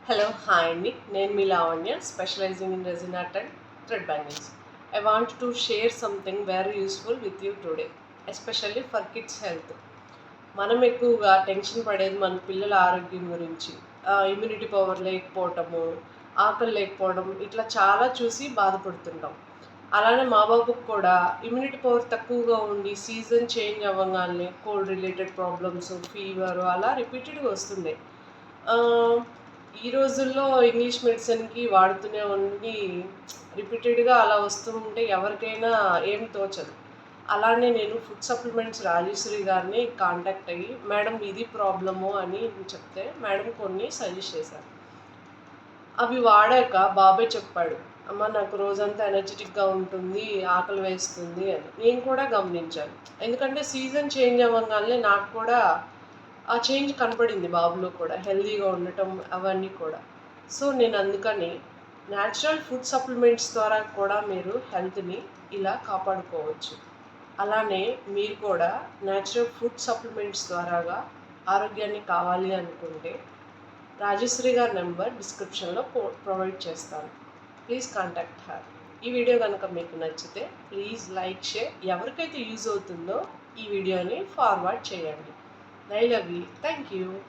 Hello, hi Andy. నేను మీ Lavanya, specialising in resin art and thread bangles. I want to share something very useful with you today, especially for kids' health. మనం ఎక్కువగా tension పడేది మన పిల్లల ఆరోగ్యం గురించి. ఇమ్యూనిటీ పవర్ లేకపోవటము, ఆకలి లేకపోవడం ఇట్లా చాలా చూసి బాధపడుతుంటాం. అలానే మా బాబుకి కూడా ఇమ్యూనిటీ పవర్ తక్కువగా ఉండి సీజన్ చేంజ్ అవ్వగానే కోల్డ్ రిలేటెడ్ ప్రాబ్లమ్స్, ఫీవర్ అలా రిపీటెడ్గా వస్తుండే. ఈ రోజుల్లో ఇంగ్లీష్ మెడిసిన్‌కి వాడుతూనే ఉండి రిపీటెడ్‌గా అలా వస్తూ ఉంటే ఎవరికైనా ఏం తోచదు. అలానే నేను ఫుడ్ సప్లిమెంట్స్ రాజేశ్వరి గారిని కాంటాక్ట్ అయ్యి, మేడం ఇది ప్రాబ్లము అని చెప్తే మేడం కొన్ని సజెస్ట్ చేశారు. అవి వాడాక బాబాయ్ చెప్పాడు, "అమ్మ నాకు రోజంతా ఎనర్జిటిక్‌గా ఉంటుంది, ఆకలి వేస్తుంది" అని. నేను కూడా గమనించాను. ఎందుకంటే సీజన్ చేంజ్ అవ్వంగానే నాకు కూడా ఆ చేంజ్ కనపడింది బాబులో కూడా. హెల్తీగా ఉండటం అవన్నీ కూడా. సో, నేను అందుకని న్యాచురల్ ఫుడ్ సప్లిమెంట్స్ ద్వారా కూడా మీరు హెల్త్‌ని ఇలా కాపాడుకోవచ్చు. అలానే మీరు కూడా న్యాచురల్ ఫుడ్ సప్లిమెంట్స్ ద్వారాగా ఆరోగ్యాన్ని కావాలి అనుకుంటే రాజశ్రీ గారి నెంబర్ డిస్క్రిప్షన్‌లో ప్రొవైడ్ చేస్తాను. Please contact her. ఈ వీడియో కనుక మీకు నచ్చితే ప్లీజ్ లైక్, షేర్. ఎవరికైతే యూజ్ అవుతుందో ఈ వీడియోని ఫార్వర్డ్ చేయండి. I love you. Thank you.